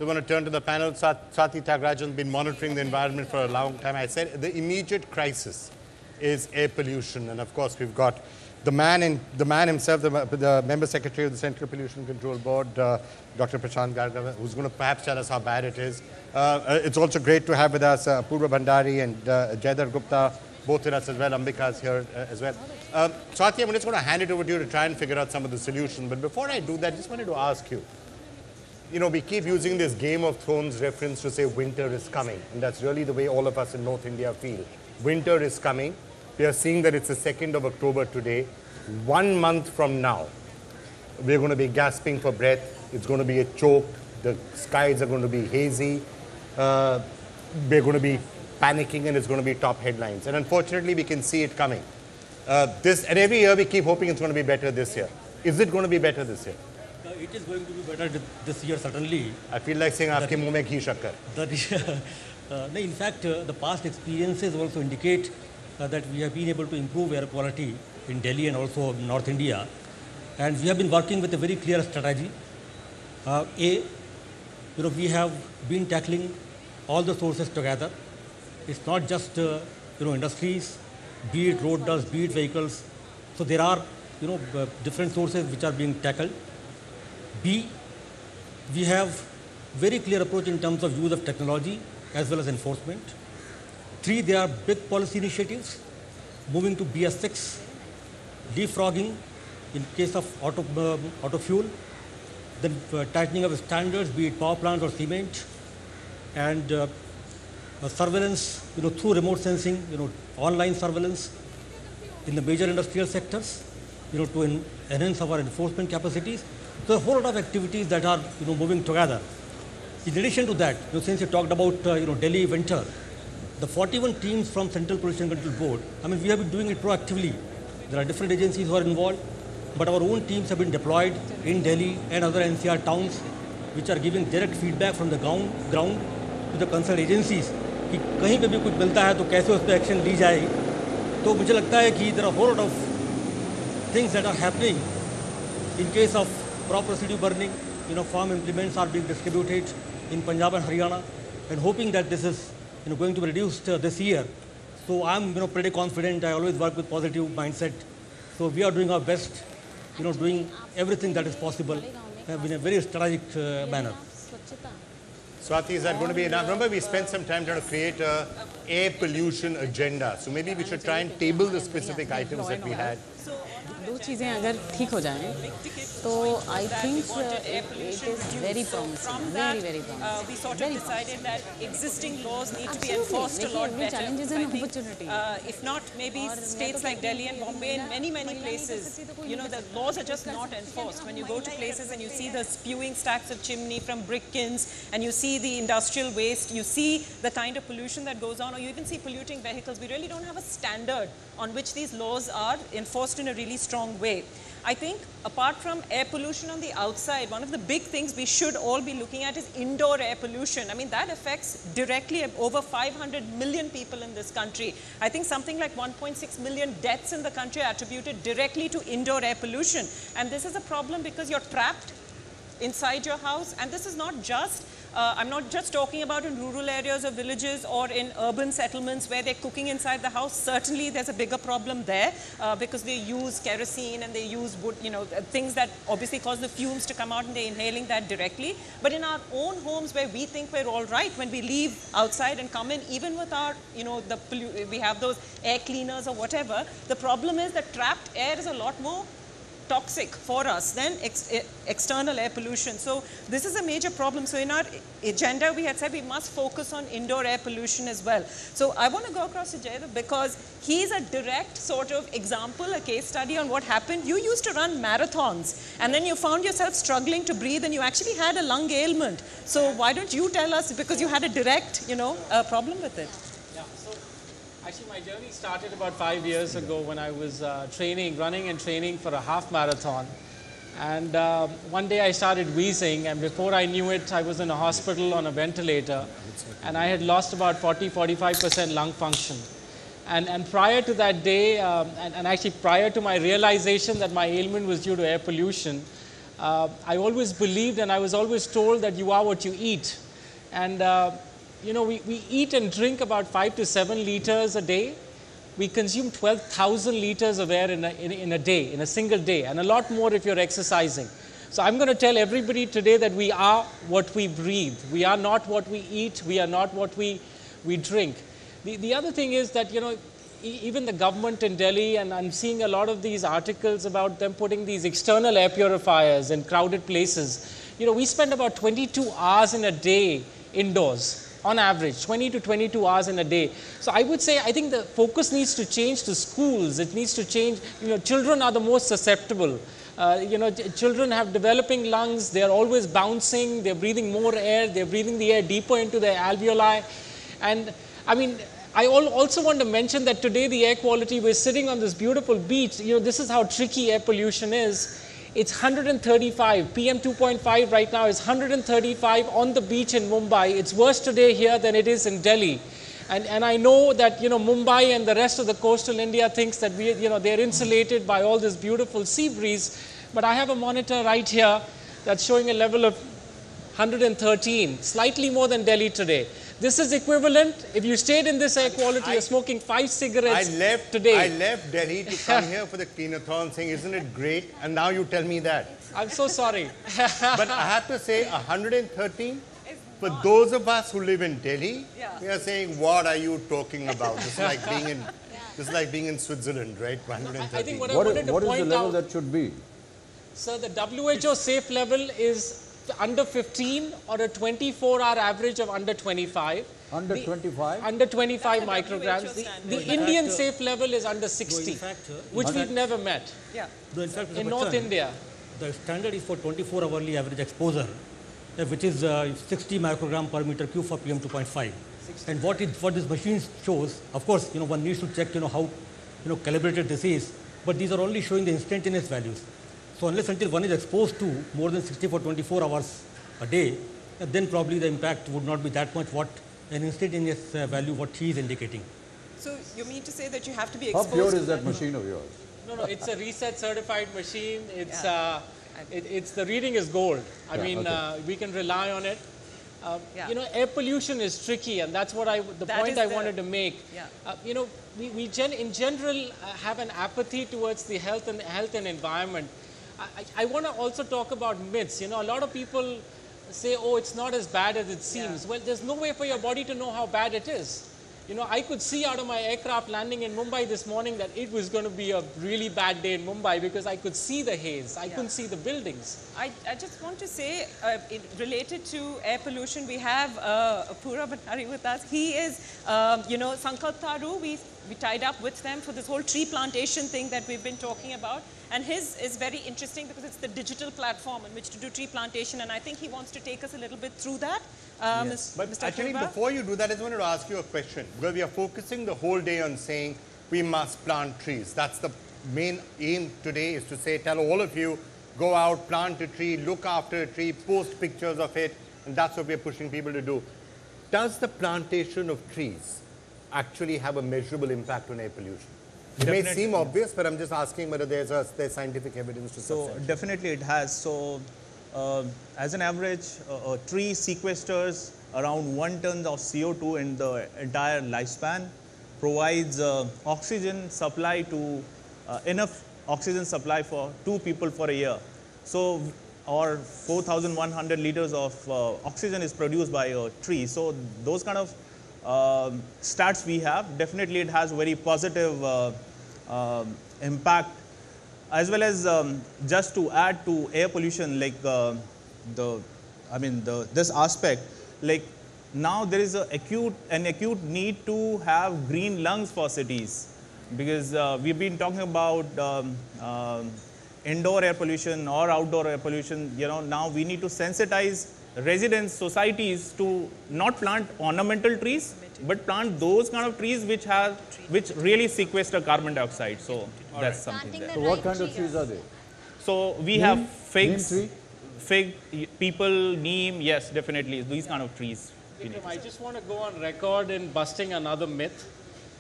We want to turn to the panel. Swati Tyagarajan has been monitoring the environment for a long time. I said the immediate crisis is air pollution, and of course we've got the man himself, the member secretary of the Central Pollution Control Board, Dr. Prashant Gargav, who's going to perhaps tell us how bad it is. It's also great to have with us Purva Bhandari and Jaydar Gupta, both with us as well. Ambika's here as well. Swati, I'm just going to hand it over to you to try and figure out some of the solutions. But before I do that, I just wanted to ask you, you know, we keep using this Game of Thrones reference to say winter is coming. And that's really the way all of us in North India feel. Winter is coming. We are seeing that it's the 2nd of October today. 1 month from now, we're going to be gasping for breath. It's going to be a choke. The skies are going to be hazy. We're going to be panicking, and it's going to be top headlines. And unfortunately, we can see it coming. And every year we keep hoping it's going to be better this year. Is it going to be better this year? It is going to be better this year, certainly. I feel like saying, "Aapke muh mein ghee shakkar." In fact, the past experiences also indicate that we have been able to improve air quality in Delhi and also North India. And we have been working with a very clear strategy. We have been tackling all the sources together. It's not just industries, be it road dust, be it vehicles. So there are different sources which are being tackled. B, we have very clear approach in terms of use of technology as well as enforcement. 3, there are big policy initiatives, moving to BS6, leapfrogging in case of auto fuel, then tightening of standards, be it power plants or cement, and surveillance, through remote sensing, online surveillance in the major industrial sectors, to enhance our enforcement capacities. So a whole lot of activities that are, moving together. In addition to that, since you talked about, Delhi winter, the 41 teams from Central Pollution Control Board, we have been doing it proactively. There are different agencies who are involved, but our own teams have been deployed in Delhi and other NCR towns, which are giving direct feedback from the ground to the concerned agencies कि कहीं पे भी कुछ मिलता है तो कैसे उस पर एक्शन ली जाए. तो मुझे लगता है कि there are a whole lot of things that are happening in case of crop residue burning. Farm implements are being distributed in Punjab and Haryana, and hoping that this is going to be reduced this year. So I'm pretty confident. I always work with positive mindset. So we are doing our best, doing everything that is possible in a very strategic manner. Swati, is that going to be enough? Remember, we spent some time trying to create an air pollution agenda. So maybe we should try and table the specific items that we had. दो चीज़ें अगर ठीक हो जाएं तो I think it is very promising, very promising. We sort of decided that existing laws need to be enforced a lot better. I think, if not, maybe states like Delhi and Bombay and many places, the laws are just not enforced. When you go to places and you see the spewing stacks of chimney from brick kilns, and you see the industrial waste, you see the kind of pollution that goes on, or you even see polluting vehicles, we really don't have a standard on which these laws are enforced in a really strong way. I think apart from air pollution on the outside, one of the big things we should all be looking at is indoor air pollution. That affects directly over 500 million people in this country. I think something like 1.6 million deaths in the country are attributed directly to indoor air pollution. And this is a problem because you're trapped inside your house, and this is not just I'm not just talking about in rural areas or villages or in urban settlements where they're cooking inside the house. Certainly there's a bigger problem there because they use kerosene and they use wood, things that obviously cause the fumes to come out, and they're inhaling that directly. But in our own homes where we think we're all right, when we leave outside and come in, even with our, we have those air cleaners or whatever, the problem is that trapped air is a lot more toxic for us than external air pollution. So this is a major problem. So in our agenda, we had said we must focus on indoor air pollution as well. So I want to go across to Jaydev because he's a direct sort of example, a case study on what happened. You used to run marathons, and then you found yourself struggling to breathe, and you actually had a lung ailment. So why don't you tell us, because you had a direct, problem with it? Actually, my journey started about 5 years ago when I was running and training for a half marathon. And one day I started wheezing, and before I knew it, I was in a hospital on a ventilator, and I had lost about 40–45% lung function. And prior to that day, and actually prior to my realization that my ailment was due to air pollution, I always believed and I was always told that you are what you eat. And, you know, we eat and drink about 5 to 7 liters a day. We consume 12,000 liters of air in a day, in a single day, and a lot more if you're exercising. So I'm going to tell everybody today that we are what we breathe. We are not what we eat. We are not what we drink. The other thing is that, you know, even the government in Delhi, and I'm seeing a lot of these articles about them putting these external air purifiers in crowded places. You know, we spend about 22 hours in a day indoors, on average, 20 to 22 hours in a day. So I would say, I think the focus needs to change to schools. It needs to change, you know, children are the most susceptible. You know, children have developing lungs, they're always bouncing, they're breathing more air, they're breathing the air deeper into their alveoli. And I mean, I also want to mention that today the air quality, we're sitting on this beautiful beach, you know, this is how tricky air pollution is. It's 135, PM 2.5 right now is 135 on the beach in Mumbai. It's worse today here than it is in Delhi. And I know that, you know, Mumbai and the rest of the coastal India thinks that we, you know, they're insulated by all this beautiful sea breeze. But I have a monitor right here that's showing a level of 113, slightly more than Delhi today. This is equivalent, if you stayed in this air quality, you're smoking 5 cigarettes today. I left Delhi to come here for the Cleanathon, saying, isn't it great? And now you tell me that. I'm so sorry. But I have to say, 113, for those of us who live in Delhi, we are saying, what are you talking about? This is like being in Switzerland, right? 113. I think what I wanted to point out... What is the level that should be? Sir, the WHO safe level is under 15 or a 24-hour average of under 25. Under 25? Under 25 micrograms. The Indian safe level is under 60, which we've never met in North India. The standard is for 24-hourly average exposure, which is 60 microgram per meter cube for PM 2.5. And what this machine shows, of course, you know, one needs to check, you know, how, you know, calibrated this is, but these are only showing the instantaneous values. So unless until one is exposed to more than 60 for 24 hours a day, then probably the impact would not be that much what an instantaneous value what he is indicating. So you mean to say that you have to be How exposed pure to is that machine of yours? No, it's a reset certified machine. It's it's the reading is gold. I mean, we can rely on it. You know, air pollution is tricky, and that's what the point I wanted to make. You know, we in general have an apathy towards the health and environment. I want to also talk about myths. You know, a lot of people say, oh, it's not as bad as it seems. Well, there's no way for your body to know how bad it is. You know, I could see out of my aircraft landing in Mumbai this morning that it was going to be a really bad day in Mumbai because I could see the haze. I couldn't see the buildings. I just want to say, related to air pollution, we have Pura Bhandari with us. He is, you know, Sankalp Tharu. We tied up with them for this whole tree plantation thing that we've been talking about. And his is very interesting because it's the digital platform in which to do tree plantation. And I think he wants to take us a little bit through that. But Mr. actually, Pura? before you do that, I just wanted to ask you a question. Because we are focusing the whole day on saying we must plant trees. That's the main aim today, is to say, tell all of you, go out, plant a tree, look after a tree, post pictures of it. And that's what we're pushing people to do. Does the plantation of trees actually have a measurable impact on air pollution? It may seem obvious, but I'm just asking whether there's scientific evidence to support. So definitely it has. So as an average, a tree sequesters around 1 ton of CO2 in the entire lifespan, provides oxygen supply to enough oxygen supply for 2 people for a year. So or 4,100 liters of oxygen is produced by a tree. So those kind of stats we have, definitely it has very positive impact, as well as just to add to air pollution, like this aspect, like now there is an acute need to have green lungs for cities, because we've been talking about indoor air pollution or outdoor air pollution. You know, now we need to sensitize residents, societies to not plant ornamental trees, but plant those kind of trees which really sequester carbon dioxide. So that's something there. So what kind of trees are they? So we have figs, fig, people, neem, yes, definitely, these kind of trees. Vikram, I just want to go on record in busting another myth.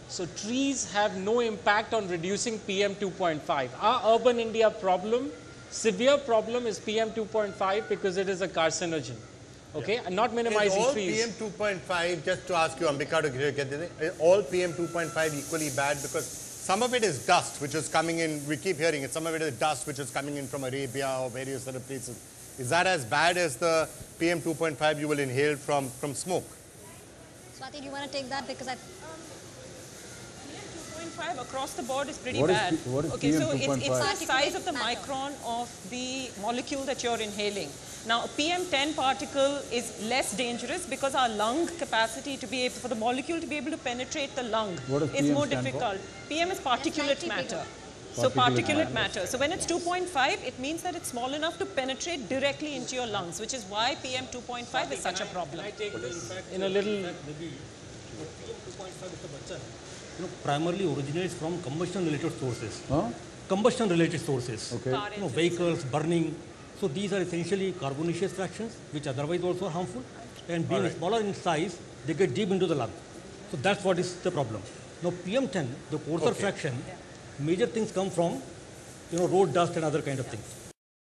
So trees have no impact on reducing PM 2.5. Our urban India problem severe problem is PM 2.5 because it is a carcinogen. Okay, I'm not minimizing is all trees. PM 2.5, just to ask you, Ambika, to get this, is all PM 2.5 equally bad? Because some of it is dust which is coming in, we keep hearing it, some of it is dust which is coming in from Arabia or various other places. Is that as bad as the PM 2.5 you will inhale from smoke? Swati, do you want to take that? Because I... 2.5 across the board is pretty What is bad. what is Okay, PM so it's 2.5? the size of the micron of the molecule that you're inhaling. Now, a PM10 particle is less dangerous because our lung capacity to be able, for the molecule to be able to penetrate the lung What does is PM more stand for? difficult. PM is particulate Slightly matter. bigger. So Particulate particulate matter. So when it's 2.5, it means that it's small enough to penetrate directly into your lungs, which is why PM 2.5 is such a problem. Can I take this in a little... Maybe PM 2.5, Mr. Bachchan, primarily originates from combustion-related sources. Huh? Combustion-related sources. Okay. Vehicles, burning. So these are essentially carbonaceous fractions, which otherwise also are harmful. And being smaller in size, they get deep into the lung. So that's what is the problem. Now PM10, the coarser fraction, major things come from road dust and other kind of things.